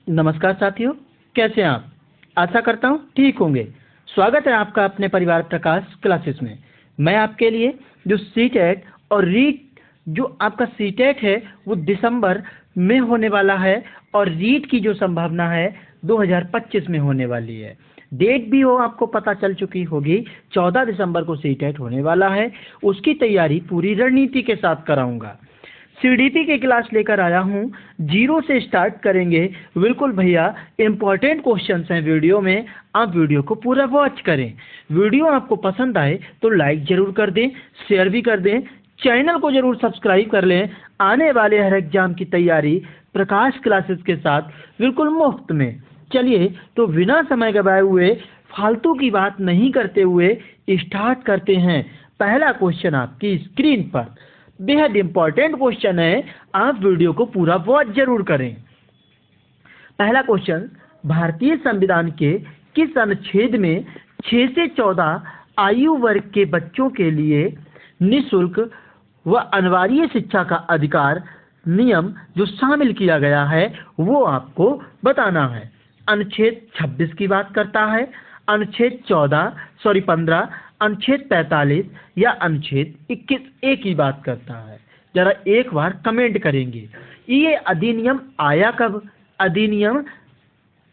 नमस्कार साथियों, कैसे हैं आप? आशा करता हूँ ठीक होंगे। स्वागत है आपका अपने परिवार प्रकाश क्लासेस में। मैं आपके लिए जो सीटेट और रीट जो आपका सीटेट है वो दिसंबर में होने वाला है और रीट की जो संभावना है 2025 में होने वाली है। डेट भी आपको पता चल चुकी होगी, 14 दिसंबर को सीटेट होने वाला है। उसकी तैयारी पूरी रणनीति के साथ कराऊंगा। सीडीपी की क्लास लेकर आया हूँ, जीरो से स्टार्ट करेंगे। बिल्कुल भैया, इंपॉर्टेंट क्वेश्चंस हैं वीडियो में, आप वीडियो को पूरा वॉच करें। वीडियो आपको पसंद आए तो लाइक जरूर कर दें, शेयर भी कर दें, चैनल को जरूर सब्सक्राइब कर लें। आने वाले हर एग्जाम की तैयारी प्रकाश क्लासेस के साथ बिल्कुल मुफ्त में। चलिए तो बिना समय गवाए हुए, फालतू की बात नहीं करते हुए स्टार्ट करते हैं। पहला क्वेश्चन आपकी स्क्रीन पर बेहद इंपॉर्टेंट क्वेश्चन है, आप वीडियो को पूरा वॉच जरूर करें। पहला क्वेश्चन, भारतीय संविधान के किस अनुच्छेद में 6 से 14 आयु वर्ग के बच्चों के लिए निःशुल्क व अनिवार्य शिक्षा का अधिकार नियम जो शामिल किया गया है वो आपको बताना है। अनुच्छेद 26 की बात करता है, अनुच्छेद 15, अनुच्छेद 45 या अनुच्छेद 21A की बात करता है? जरा एक बार कमेंट करेंगे। ये अधिनियम आया कब? अधिनियम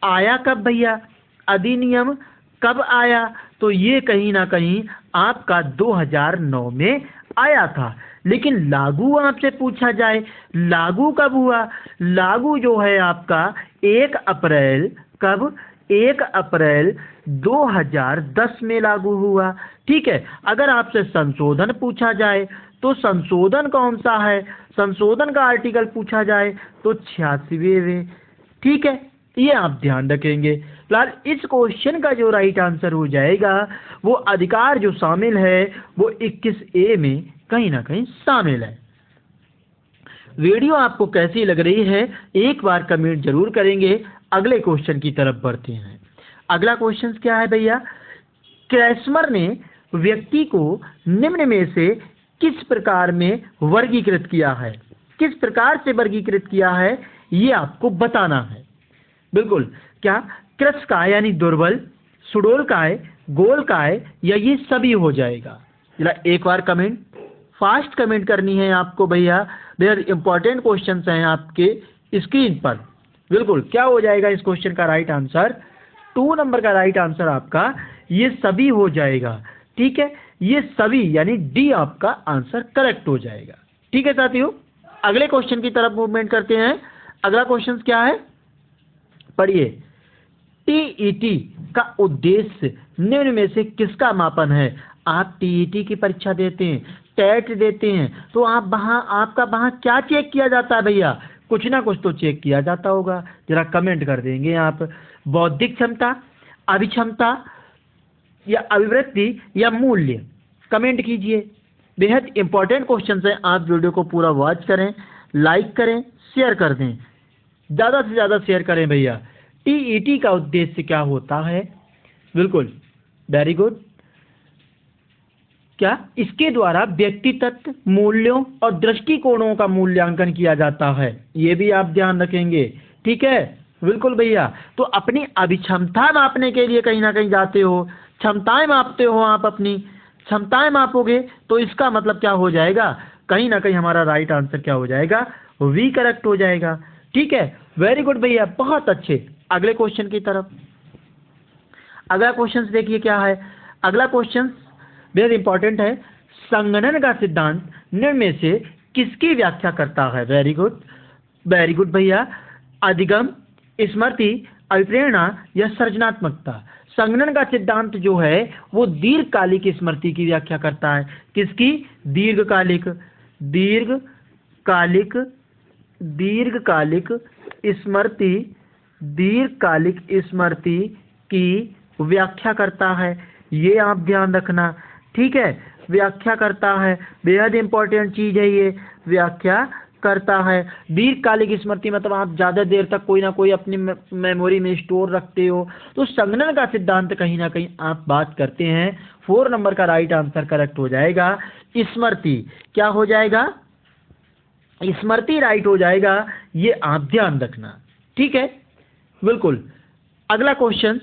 आया कब भैया? अधिनियम कब आया? तो ये कहीं ना कहीं आपका 2009 में आया था। लेकिन लागू आपसे पूछा जाए, लागू कब हुआ? लागू जो है आपका 1 अप्रैल, कब? 1 अप्रैल 2010 में लागू हुआ। ठीक है। अगर आपसे संशोधन पूछा जाए तो संशोधन कौन सा है? संशोधन का आर्टिकल पूछा जाए तो 86वें। ठीक है, ये आप ध्यान रखेंगे। फिलहाल इस क्वेश्चन का जो राइट आंसर हो जाएगा वो अधिकार जो शामिल है वो 21A में कहीं ना कहीं शामिल है। वीडियो आपको कैसी लग रही है एक बार कमेंट जरूर करेंगे। अगले क्वेश्चन की तरफ बढ़ते हैं। अगला क्वेश्चन क्या है भैया? क्रैस्मर ने व्यक्ति को निम्न में से किस प्रकार में वर्गीकृत किया है? किस प्रकार से वर्गीकृत किया है ये आपको बताना है। बिल्कुल, क्या कृशकाय यानी दुर्बल, सुडोलकाय, गोलकाय या ये सभी हो जाएगा? जरा एक बार कमेंट, फास्ट कमेंट करनी है आपको भैया। बेहद इंपॉर्टेंट क्वेश्चंस हैं आपके स्क्रीन पर। बिल्कुल, क्या हो जाएगा इस क्वेश्चन का राइट आंसर? 2 नंबर का राइट आंसर आपका ये सभी हो जाएगा। ठीक है, ये सभी यानी डी आपका आंसर करेक्ट हो जाएगा। ठीक है साथियों, अगले क्वेश्चन की तरफ मूवमेंट करते हैं। अगला क्वेश्चन क्या है, पढ़िए। टीईटी का उद्देश्य निम्न में से किसका मापन है? आप टीईटी की परीक्षा देते हैं, टेट देते हैं, तो आप आपका वहां क्या चेक किया जाता है भैया? कुछ ना कुछ तो चेक किया जाता होगा। जरा कमेंट कर देंगे आप। बौद्धिक क्षमता, अभिक्षमता या अभिवृत्ति या मूल्य? कमेंट कीजिए। बेहद इंपॉर्टेंट क्वेश्चन है, आप वीडियो को पूरा वॉच करें, लाइक करें, शेयर कर दें, ज़्यादा से ज़्यादा शेयर करें भैया। टीईटी का उद्देश्य क्या होता है? बिल्कुल, वेरी गुड। क्या इसके द्वारा व्यक्तित्व, मूल्यों और दृष्टिकोणों का मूल्यांकन किया जाता है? ये भी आप ध्यान रखेंगे। ठीक है, बिल्कुल भैया। तो अपनी अभिक्षमता मापने के लिए कहीं ना कहीं जाते हो, क्षमताएं मापते हो, आप अपनी क्षमताएं मापोगे तो इसका मतलब क्या हो जाएगा? कहीं ना कहीं हमारा राइट आंसर क्या हो जाएगा? वी करेक्ट हो जाएगा। ठीक है, वेरी गुड भैया, बहुत अच्छे। अगले क्वेश्चन की तरफ। अगला क्वेश्चन देखिए क्या है। अगला क्वेश्चन बेहद इंपॉर्टेंट है। संगणन का सिद्धांत निम्न में से किसकी व्याख्या करता है? वेरी गुड, वेरी गुड भैया। अधिगम, स्मृति, अभिप्रेरणा या सृजनात्मकता? संगणन का सिद्धांत जो है वो दीर्घकालिक स्मृति की व्याख्या करता है। किसकी? दीर्घकालिक, दीर्घकालिक, दीर्घकालिक स्मृति, दीर्घकालिक स्मृति की व्याख्या करता है। ये आप ध्यान रखना। ठीक है, व्याख्या करता है, बेहद इंपॉर्टेंट चीज है ये। व्याख्या करता है। दीर्घकालिक स्मृति मतलब आप ज़्यादा देर तक कोई ना कोई अपनी मेमोरी में स्टोर रखते हो। तो संगणन का सिद्धांत कहीं ना कहीं आप बात करते हैं। 4 नंबर का राइट आंसर करेक्ट हो जाएगा। स्मृति क्या हो जाएगा? स्मृति राइट हो जाएगा। ये आप ध्यान रखना। ठीक है, बिल्कुल। अगला क्वेश्चन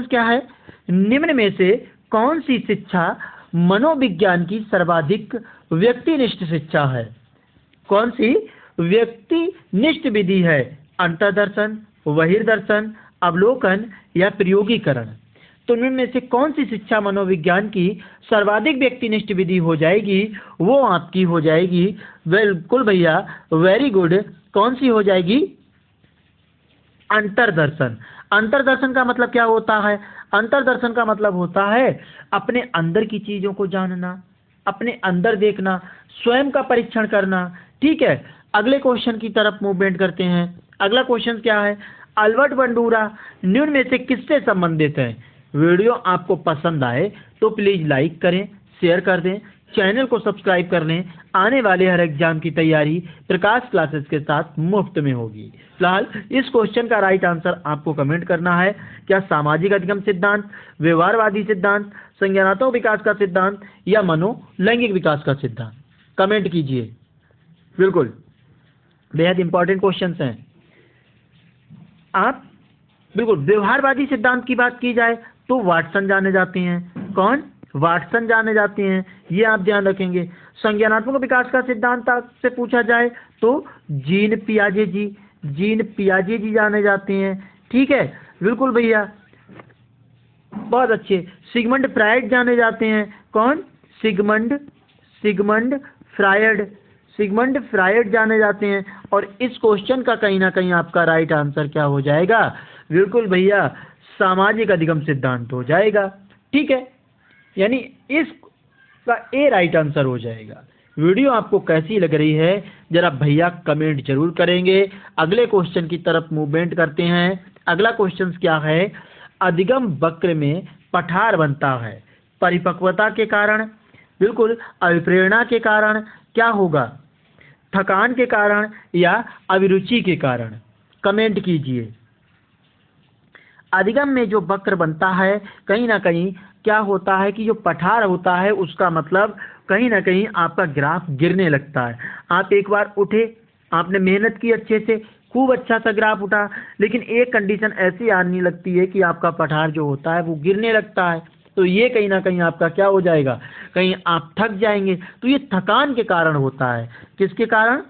क्या है, निम्न में से कौन सी शिक्षा मनोविज्ञान की सर्वाधिक व्यक्तिनिष्ठ शिक्षा है? कौन सी व्यक्तिनिष्ठ विधि है? अंतर्दर्शन, बहिर्दर्शन, अवलोकन या प्रयोगीकरण? तो इनमें में से कौन सी शिक्षा मनोविज्ञान की सर्वाधिक व्यक्तिनिष्ठ विधि हो जाएगी? वो आपकी हो जाएगी, बिल्कुल भैया, वेरी गुड, कौन सी हो जाएगी? अंतर्दर्शन। अंतर्दर्शन का मतलब क्या होता है? अंतर्दर्शन का मतलब होता है अपने अंदर की चीजों को जानना, अपने अंदर देखना, स्वयं का परीक्षण करना। ठीक है, अगले क्वेश्चन की तरफ मूवमेंट करते हैं। अगला क्वेश्चन क्या है, अल्बर्ट बंडूरा निम्न में से किससे संबंधित है? वीडियो आपको पसंद आए तो प्लीज लाइक करें, शेयर कर दें, चैनल को सब्सक्राइब कर लें। आने वाले हर एग्जाम की तैयारी प्रकाश क्लासेस के साथ मुफ्त में होगी। फिलहाल इस क्वेश्चन का राइट आंसर आपको कमेंट करना है। क्या सामाजिक अधिगम सिद्धांत, व्यवहारवादी सिद्धांत, संज्ञानात्मक विकास का सिद्धांत या मनोलैंगिक विकास का सिद्धांत? कमेंट कीजिए। बिल्कुल, बेहद इंपॉर्टेंट क्वेश्चन हैं। आप बिल्कुल, व्यवहारवादी सिद्धांत की बात की जाए तो वाटसन जाने जाते हैं। कौन? वाटसन जाने जाते हैं, ये आप ध्यान रखेंगे। संज्ञानात्मक विकास का सिद्धांत आपसे पूछा जाए तो जीन पियाजे जी जाने जाते हैं। ठीक है, बिल्कुल भैया, बहुत अच्छे। सिगमंड फ्रायड जाने जाते हैं। कौन? सिगमंड फ्रायड जाने जाते हैं। और इस क्वेश्चन का कहीं ना कहीं आपका राइट आंसर क्या हो जाएगा? बिल्कुल भैया, सामाजिक अधिगम सिद्धांत हो जाएगा। ठीक है, यानी इसका ए राइट आंसर हो जाएगा। वीडियो आपको कैसी लग रही है जरा भैया कमेंट जरूर करेंगे। अगले क्वेश्चन की तरफ मूवमेंट करते हैं। अगला क्वेश्चन क्या है, अधिगम वक्र में पठार बनता है, परिपक्वता के कारण, बिल्कुल, अभिप्रेरणा के कारण, क्या होगा, थकान के कारण या अभिरुचि के कारण? कमेंट कीजिए। अधिगम में जो वक्र बनता है, कहीं ना कहीं क्या होता है कि जो पठार होता है उसका मतलब कहीं ना कहीं आपका ग्राफ गिरने लगता है। आप एक बार उठे, आपने मेहनत की अच्छे से, खूब अच्छा सा ग्राफ उठा, लेकिन एक कंडीशन ऐसी आने लगती है कि आपका पठार जो होता है वो गिरने लगता है। तो ये कहीं ना कहीं आपका क्या हो जाएगा, कहीं आप थक जाएंगे। तो ये थकान के कारण होता है। किसके कारण?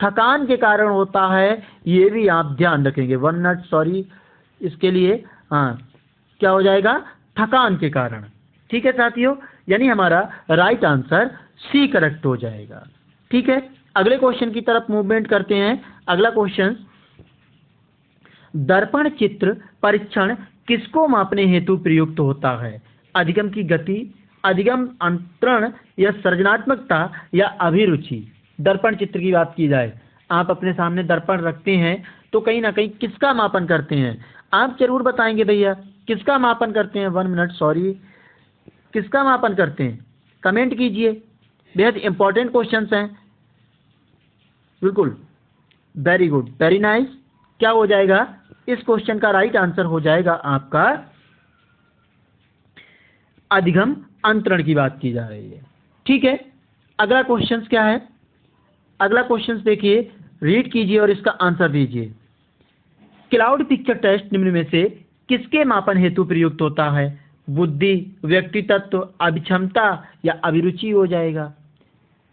थकान के कारण होता है। ये भी आप ध्यान रखेंगे। 1 मिनट, सॉरी इसके लिए। हाँ, क्या हो जाएगा? थकान के कारण। ठीक है साथियों, यानी हमारा राइट आंसर सी करेक्ट हो जाएगा। ठीक है, अगले क्वेश्चन की तरफ मूवमेंट करते हैं। अगला क्वेश्चन, दर्पण चित्र परीक्षण किसको मापने हेतु प्रयुक्त होता है? अधिगम की गति, अधिगम अंतरण या सृजनात्मकता या अभिरुचि? दर्पण चित्र की बात की जाए, आप अपने सामने दर्पण रखते हैं तो कहीं ना कहीं किसका मापन करते हैं? आप जरूर बताएंगे भैया, किसका मापन करते हैं? 1 मिनट, सॉरी, किसका मापन करते हैं? कमेंट कीजिए। बेहद इंपॉर्टेंट क्वेश्चंस हैं। बिल्कुल, वेरी गुड, वेरी नाइस। क्या हो जाएगा? इस क्वेश्चन का राइट आंसर हो जाएगा आपका अधिगम अंतरण की बात की जा रही है। ठीक है, अगला क्वेश्चन क्या है? अगला क्वेश्चन देखिए, रीड कीजिए और इसका आंसर दीजिए। क्लाउड पिक्चर टेस्ट निम्न में से किसके मापन हेतु प्रयुक्त होता है? बुद्धि, व्यक्तित्व, अभिक्षमता या अभिरुचि हो जाएगा?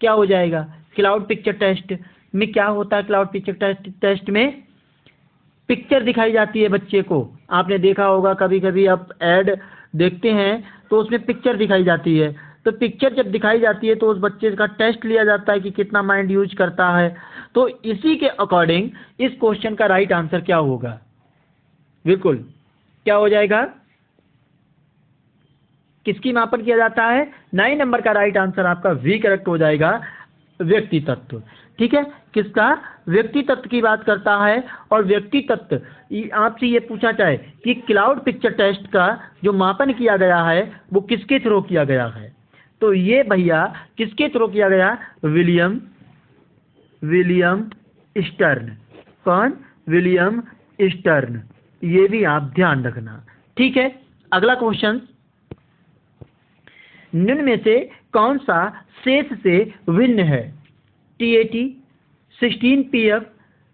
क्या हो जाएगा? क्लाउड पिक्चर टेस्ट में क्या होता है? क्लाउड पिक्चर टेस्ट में पिक्चर दिखाई जाती है बच्चे को। आपने देखा होगा कभी कभी आप ऐड देखते हैं तो उसमें पिक्चर दिखाई जाती है। तो पिक्चर जब दिखाई जाती है तो उस बच्चे का टेस्ट लिया जाता है कि कितना माइंड यूज करता है। तो इसी के अकॉर्डिंग इस क्वेश्चन का राइट आंसर क्या होगा? बिल्कुल, क्या हो जाएगा? किसकी मापन किया जाता है? 9 नंबर का राइट आंसर आपका वी करेक्ट हो जाएगा, व्यक्ति तत्व। ठीक है, किसका? व्यक्ति तत्व की बात करता है। और व्यक्ति तत्व, आपसे ये पूछा जाए कि क्लाउड पिक्चर टेस्ट का जो मापन किया गया है वो किसके थ्रू किया गया है? तो ये भैया किसके थ्रू किया गया? William Stern. कौन? William Stern. ये भी आप ध्यान रखना। ठीक है, अगला क्वेश्चन, निम्न में से कौन सा शेष से भिन्न है? TAT, 16PF,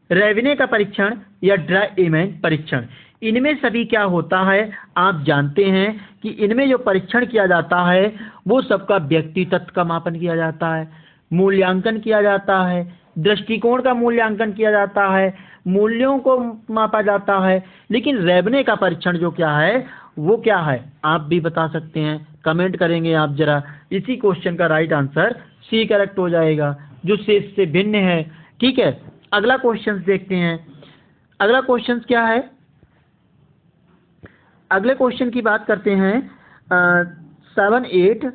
रेविने का परीक्षण या ड्राइमेन परीक्षण, इनमें सभी क्या होता है आप जानते हैं कि इनमें जो परीक्षण किया जाता है वो सबका व्यक्ति तत्व का मापन किया जाता है, मूल्यांकन किया जाता है, दृष्टिकोण का मूल्यांकन किया जाता है, मूल्यों को मापा जाता है। लेकिन रेवने का परीक्षण जो क्या है वो क्या है आप भी बता सकते हैं, कमेंट करेंगे आप जरा। इसी क्वेश्चन का राइट आंसर सी करेक्ट हो जाएगा, जो शेष से भिन्न है। ठीक है, अगला क्वेश्चन देखते हैं। अगला क्वेश्चन क्या है, अगले क्वेश्चन की बात करते हैं 7-8।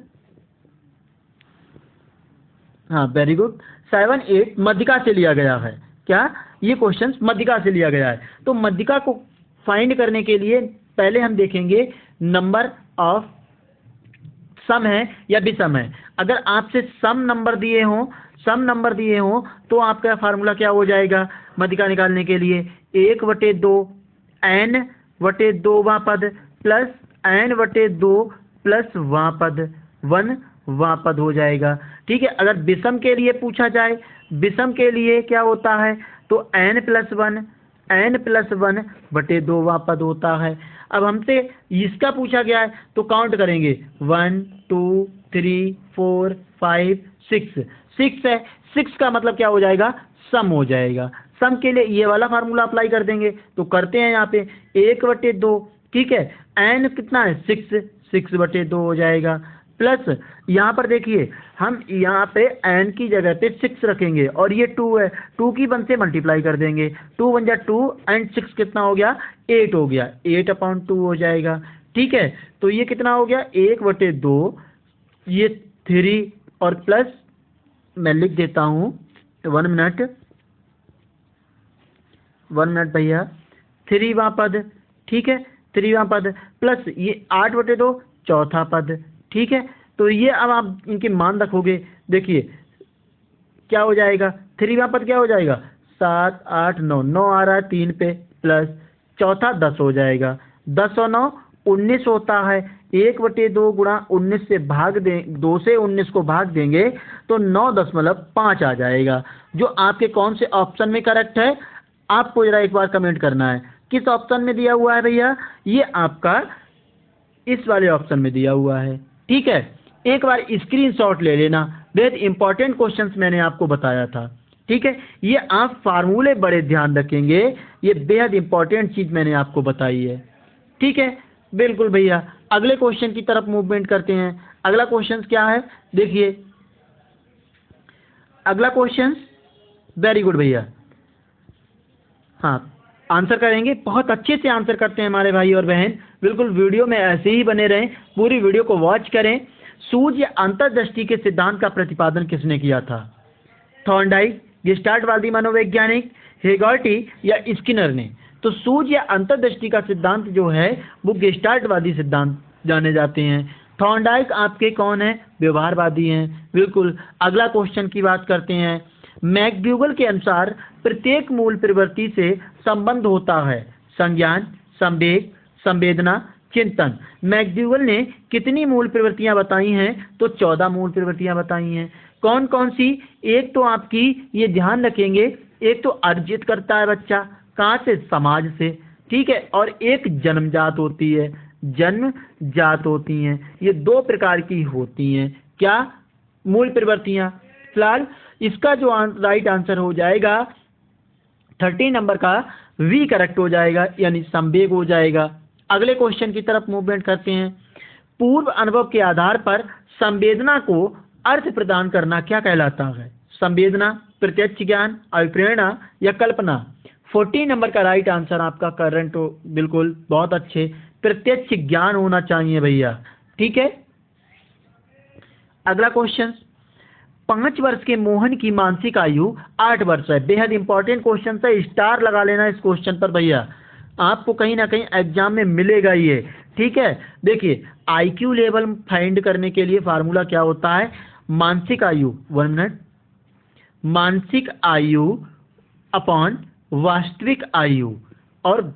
हाँ वेरी गुड, 7-8 मध्यिका से लिया गया है। क्या ये क्वेश्चन मध्यिका से लिया गया है? तो मध्यिका को फाइंड करने के लिए पहले हम देखेंगे नंबर ऑफ सम है या विषम है। अगर आपसे सम नंबर दिए हों तो आपका फार्मूला क्या हो जाएगा मध्यिका निकालने के लिए, 1/2 n/2 वां पद प्लस n/2 प्लस वां पद 1 वां पद हो जाएगा। ठीक है, अगर विषम के लिए पूछा जाए, विषम के लिए क्या होता है तो n+1/2 वां पद होता है। अब हमसे इसका पूछा गया है तो काउंट करेंगे 1 2 3 4 5 6 6 है, 6 का मतलब क्या हो जाएगा सम हो जाएगा। सम के लिए ये वाला फार्मूला अप्लाई कर देंगे, तो करते हैं यहाँ पे 1/2। ठीक है, n कितना है 6/2 हो जाएगा, प्लस यहाँ पर देखिए हम यहाँ पे n की जगह पे 6 रखेंगे और ये 2 है, 2 की 1 से मल्टीप्लाई कर देंगे, 2 1 जा 2 एंड 6 कितना हो गया 8 हो गया, 8/2 हो जाएगा। ठीक है, तो ये कितना हो गया 1/2, ये 3 और प्लस मैं लिख देता हूँ 1 मिनट भैया, 3 वां पद। ठीक है, 3 वां पद प्लस ये 8/2 चौथा पद। ठीक है, तो ये अब आप इनके मान रखोगे, देखिए क्या हो जाएगा 3 वां पद क्या हो जाएगा 7 8 9 9 आ रहा है 3 पे, प्लस चौथा 10 हो जाएगा, 10 और 9 19 होता है। 1/2 गुणा 19 से भाग दें, 2 से 19 को भाग देंगे तो 9.5 आ जाएगा, जो आपके कौन से ऑप्शन में करेक्ट है आपको जरा एक बार कमेंट करना है। किस ऑप्शन में दिया हुआ है भैया, ये आपका इस वाले ऑप्शन में दिया हुआ है। ठीक है, एक बार स्क्रीनशॉट ले लेना, बेहद इंपॉर्टेंट क्वेश्चंस मैंने आपको बताया था। ठीक है, ये आप फार्मूले बड़े ध्यान रखेंगे, ये बेहद इंपॉर्टेंट चीज मैंने आपको बताई है। ठीक है, बिल्कुल भैया, अगले क्वेश्चन की तरफ मूवमेंट करते हैं। अगला क्वेश्चन क्या है देखिए, अगला क्वेश्चन वेरी गुड भैया, हाँ आंसर करेंगे, बहुत अच्छे से आंसर करते हैं हमारे भाई और बहन। बिल्कुल वीडियो में ऐसे ही बने रहें, पूरी वीडियो को वॉच करें। सूझ या अंतर्दृष्टि के सिद्धांत का प्रतिपादन किसने किया था? थॉर्नडाइक, गेस्टाल्टवादी मनोवैज्ञानिक, हेगर्टी या स्किनर ने? तो सूझ या अंतर्दृष्टि का सिद्धांत जो है वो गेस्टाल्टवादी सिद्धांत जाने जाते हैं। थॉर्नडाइक आपके कौन है? व्यवहारवादी हैं। बिल्कुल, अगला क्वेश्चन की बात करते हैं। मैकड्यूगल के अनुसार प्रत्येक मूल प्रवृत्ति से संबंध होता है संज्ञान, संवेग, संवेदना, चिंतन। मैकड्यूगल ने कितनी मूल प्रवृत्तियां बताई हैं? तो 14 मूल प्रवृत्तियां बताई हैं। कौन कौन सी? एक तो आपकी, ये ध्यान रखेंगे, एक तो अर्जित करता है बच्चा, कहाँ से? समाज से। ठीक है, और एक जन्मजात होती है, जन्मजात होती हैं। ये 2 प्रकार की होती हैं क्या? मूल प्रवृत्तियां। फिलहाल इसका जो राइट आंसर हो जाएगा 30 नंबर का वी करेक्ट हो जाएगा, यानी संवेग हो जाएगा। अगले क्वेश्चन की तरफ मूवमेंट करते हैं। पूर्व अनुभव के आधार पर संवेदना को अर्थ प्रदान करना क्या कहलाता है? संवेदना, प्रत्यक्ष ज्ञान, अभिप्रेरणा या कल्पना? 14 नंबर का राइट आंसर आपका करंट हो, बिल्कुल बहुत अच्छे, प्रत्यक्ष ज्ञान होना चाहिए भैया। ठीक है, अगला क्वेश्चन, 5 वर्ष के मोहन की मानसिक आयु 8 वर्ष है। बेहद इंपॉर्टेंट क्वेश्चन है, स्टार लगा लेना इस क्वेश्चन पर भैया, आपको कहीं ना कहीं एग्जाम में मिलेगा ये। ठीक है, देखिए आईक्यू लेवल फाइंड करने के लिए फार्मूला क्या होता है? मानसिक आयु, 1 मिनट, मानसिक आयु अपॉन वास्तविक आयु और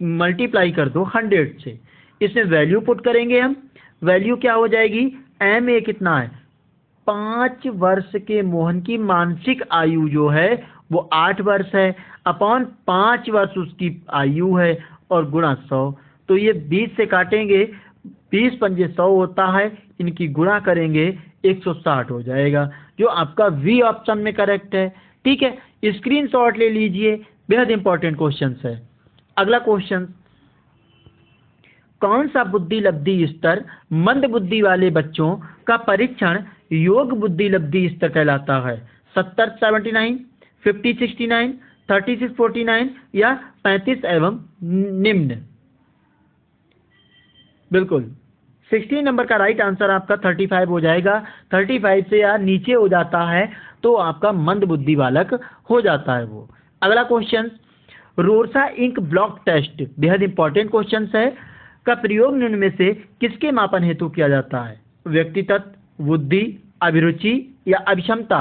मल्टीप्लाई कर दो 100 से। इसमें वैल्यू पुट करेंगे हम, वैल्यू क्या हो जाएगी? एम ए कितना है? 5 वर्ष के मोहन की मानसिक आयु जो है वो 8 वर्ष है, अपॉन 5 वर्ष उसकी आयु है और गुणा 100। तो ये 20 से काटेंगे, 20 पंजे 100 होता है, इनकी गुणा करेंगे 160 हो जाएगा, जो आपका वी ऑप्शन में करेक्ट है। ठीक है, स्क्रीनशॉट ले लीजिए, बेहद इंपॉर्टेंट क्वेश्चन है। अगला क्वेश्चन, कौन सा बुद्धि लब्धि स्तर मंद बुद्धि वाले बच्चों का परीक्षण योग बुद्धि लब्धि स्तर कहलाता है? 70-79, 50-69, 36-49 या 35 एवं निम्न? बिल्कुल 16 नंबर का राइट आंसर आपका 35 हो जाएगा। 35 से या नीचे हो जाता है तो आपका मंद बुद्धि बालक हो जाता है वो। अगला क्वेश्चन, रोरसा इंक ब्लॉक टेस्ट, बेहद इंपॉर्टेंट क्वेश्चन है, का प्रयोग निम्न में से किसके मापन हेतु किया जाता है? व्यक्तित्व, बुद्धि, अभिरुचि या अभिक्षमता?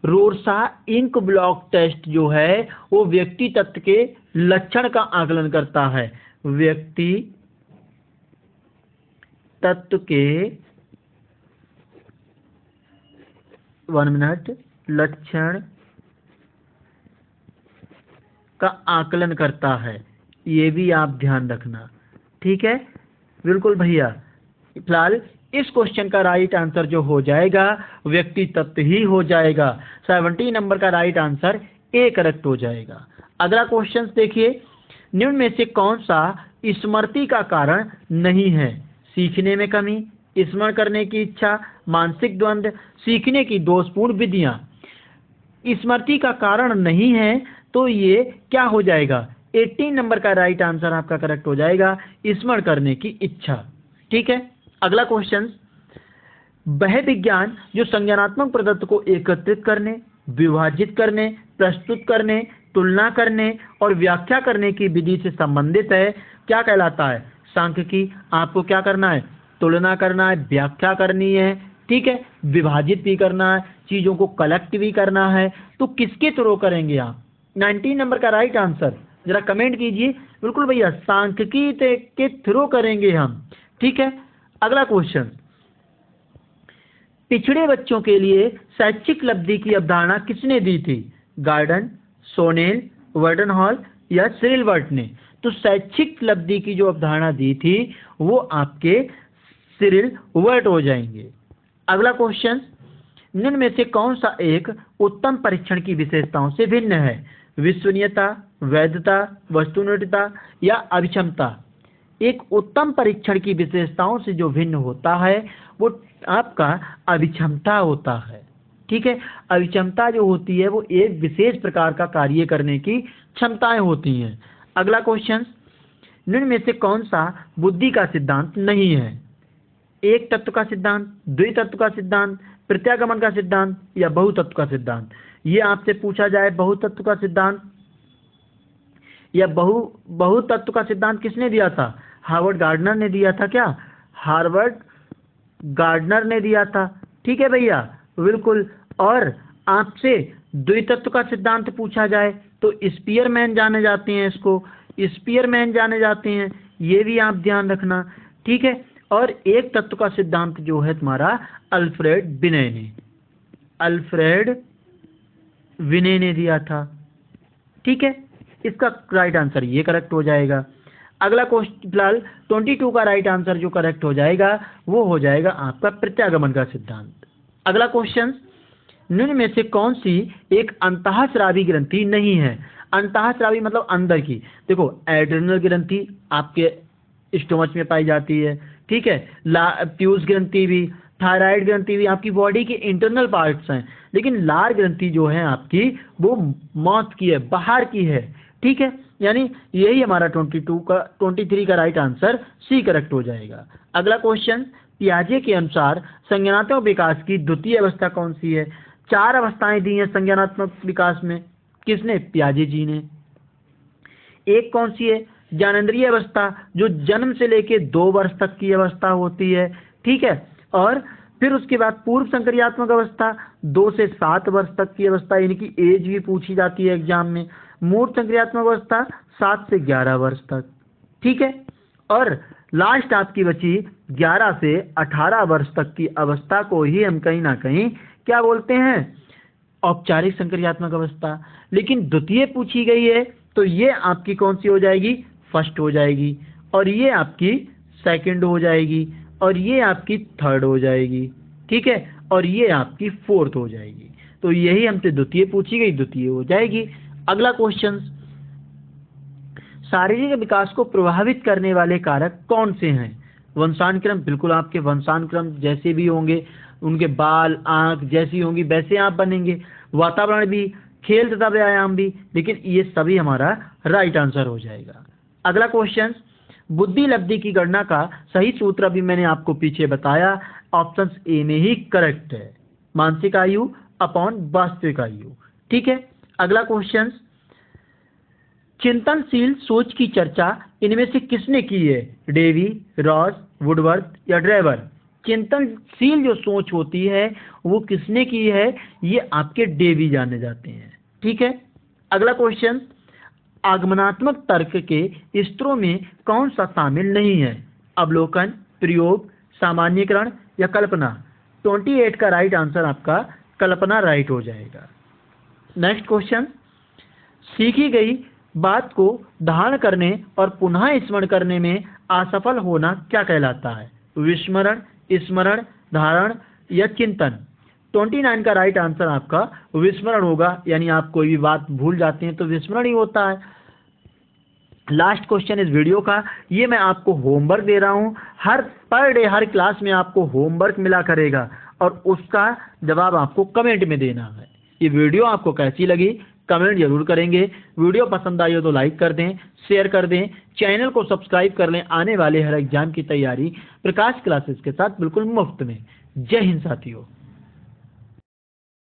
रोरसा इंक ब्लॉक टेस्ट जो है वो व्यक्ति तत्व के लक्षण का आकलन करता है। व्यक्ति तत्व के 1 मिनट लक्षण का आकलन करता है, ये भी आप ध्यान रखना। ठीक है, बिल्कुल भैया। फिलहाल इस क्वेश्चन का राइट आंसर जो हो जाएगा व्यक्ति तत्व ही हो जाएगा। 70 नंबर का राइट आंसर ए करेक्ट हो जाएगा। अगला क्वेश्चन देखिए, निम्न में से कौन सा स्मृति का कारण नहीं है? सीखने में कमी, स्मरण करने की इच्छा, मानसिक द्वंद्व, सीखने की दोषपूर्ण विधियां। स्मृति का कारण नहीं है तो ये क्या हो जाएगा? 18 नंबर का राइट आंसर आपका करेक्ट हो जाएगा, स्मरण करने की इच्छा। ठीक है, अगला क्वेश्चन, वह विज्ञान जो संज्ञानात्मक पदार्थ को एकत्रित करने, विभाजित करने, प्रस्तुत करने, तुलना करने और व्याख्या करने की विधि से संबंधित है, क्या कहलाता है? सांख्यिकी। आपको क्या करना है? तुलना करना है, व्याख्या करनी है, ठीक है, विभाजित भी करना है, चीजों को कलेक्ट भी करना है। तो किसके थ्रू करेंगे आप? 19 नंबर का राइट आंसर जरा कमेंट कीजिए। बिल्कुल भैया, सांख्यिकी के थ्रू करेंगे हम। ठीक है, अगला क्वेश्चन, पिछड़े बच्चों के लिए शैक्षिक लब्धि की अवधारणा किसने दी थी? गार्डन, सोनेल, वर्डन हॉल या सिरिल वर्ट ने? तो शैक्षिक लब्धि की जो अवधारणा दी थी वो आपके सिरिल वर्ट हो जाएंगे। अगला क्वेश्चन, निम्न में से कौन सा एक उत्तम परीक्षण की विशेषताओं से भिन्न है? विश्वसनीयता, वैधता, वस्तुनिष्ठता या अभिक्षमता? एक उत्तम परीक्षण की विशेषताओं से जो भिन्न होता है वो आपका अभिक्षमता होता है। ठीक है, अभिक्षमता जो होती है वो एक विशेष प्रकार का कार्य करने की क्षमताएं होती हैं। अगला क्वेश्चन, निम्न में से कौन सा बुद्धि का सिद्धांत नहीं है? एक तत्व का सिद्धांत, द्वितत्व का सिद्धांत, प्रत्यागमन का सिद्धांत या बहुतत्व का सिद्धांत? ये आपसे पूछा जाए बहुतत्व का सिद्धांत या बहुतत्व का सिद्धांत किसने दिया था? हार्वर्ड गार्डनर ने दिया था क्या? हार्वर्ड गार्डनर ने दिया था। ठीक है भैया, बिल्कुल। और आपसे द्वितत्व का सिद्धांत पूछा जाए तो स्पीयरमैन जाने जाते हैं, इसको स्पीयरमैन जाने जाते हैं, ये भी आप ध्यान रखना। ठीक है, और एक तत्व का सिद्धांत जो है तुम्हारा अल्फ्रेड विनय ने दिया था। ठीक है, इसका राइट आंसर ये करेक्ट हो जाएगा। अगला क्वेश्चन, फिलहाल 22 का राइट आंसर जो करेक्ट हो जाएगा वो हो जाएगा आपका प्रत्यागमन का सिद्धांत। अगला क्वेश्चन, निम्न में से कौन सी एक अंतःस्रावी ग्रंथि नहीं है? अंतःस्रावी मतलब अंदर की। देखो, एड्रेनल ग्रंथि आपके स्टोमच में पाई जाती है। ठीक है, प्यूस ग्रंथि भी, थायराइड ग्रंथि भी आपकी बॉडी के इंटरनल पार्ट्स हैं, लेकिन लार ग्रंथि जो है आपकी वो माउथ की है, बाहर की है। ठीक है, यानी यही हमारा 23 का राइट आंसर सी करेक्ट हो जाएगा। अगला क्वेश्चन, पियाजे के अनुसार संज्ञानात्मक विकास की द्वितीय अवस्था कौन सी है? 4 अवस्थाएं दी हैं संज्ञानात्मक विकास में, किसने? पियाजे जी ने। एक कौन सी है? ज्ञानेंद्रिय अवस्था, जो जन्म से लेके 2 वर्ष तक की अवस्था होती है। ठीक है, और फिर उसके बाद पूर्व संक्रियात्मक अवस्था 2 से 7 वर्ष तक की अवस्था, इनकी एज भी पूछी जाती है एग्जाम में। मूर्त संक्रियात्मक अवस्था 7 से 11 वर्ष तक। ठीक है, और लास्ट आपकी बची 11 से 18 वर्ष तक की अवस्था को ही हम कहीं ना कहीं क्या बोलते हैं? औपचारिक संक्रियात्मक अवस्था। लेकिन द्वितीय पूछी गई है तो ये आपकी कौन सी हो जाएगी, फर्स्ट हो जाएगी, और ये आपकी सेकंड हो जाएगी, और ये आपकी थर्ड हो जाएगी, ठीक है, और ये आपकी फोर्थ हो जाएगी। तो यही हमसे द्वितीय पूछी गई, द्वितीय हो जाएगी। अगला क्वेश्चन, शारीरिक विकास को प्रभावित करने वाले कारक कौन से हैं? वंशानुक्रम, बिल्कुल आपके वंशानुक्रम जैसे भी होंगे, उनके बाल आंख जैसी होंगी वैसे आप बनेंगे। वातावरण भी, खेल तथा व्यायाम भी, लेकिन ये सभी हमारा राइट आंसर हो जाएगा। अगला क्वेश्चन, बुद्धि लब्धि की गणना का सही सूत्र अभी मैंने आपको पीछे बताया, ऑप्शन ए में ही करेक्ट है, मानसिक आयु अपॉन वास्तविक आयु, ठीक है। अगला क्वेश्चन, चिंतनशील सोच की चर्चा इनमें से किसने की है? डेवी, रॉस, वुडवर्थ या ड्रेवर? चिंतनशील जो सोच होती है वो किसने की है? ये आपके डेवी जाने जाते हैं, ठीक है। अगला क्वेश्चन, आगमनात्मक तर्क के स्तरों में कौन सा शामिल नहीं है? अवलोकन, प्रयोग, सामान्यीकरण या कल्पना? 28 का राइट आंसर आपका कल्पना राइट हो जाएगा। नेक्स्ट क्वेश्चन, सीखी गई बात को धारण करने और पुनः स्मरण करने में असफल होना क्या कहलाता है? विस्मरण, स्मरण, धारण या चिंतन? 29 का राइट आंसर आपका विस्मरण होगा, यानी आप कोई भी बात भूल जाते हैं तो विस्मरण ही होता है। लास्ट क्वेश्चन इस वीडियो का, ये मैं आपको होमवर्क दे रहा हूँ, हर पर डे हर क्लास में आपको होमवर्क मिला करेगा और उसका जवाब आपको कमेंट में देना है। ये वीडियो आपको कैसी लगी कमेंट जरूर करेंगे। वीडियो पसंद आई हो तो लाइक कर दें, शेयर कर दें, चैनल को सब्सक्राइब कर लें आने वाले हर एग्जाम की तैयारी प्रकाश क्लासेस के साथ बिल्कुल मुफ्त में। जय हिंद साथियों।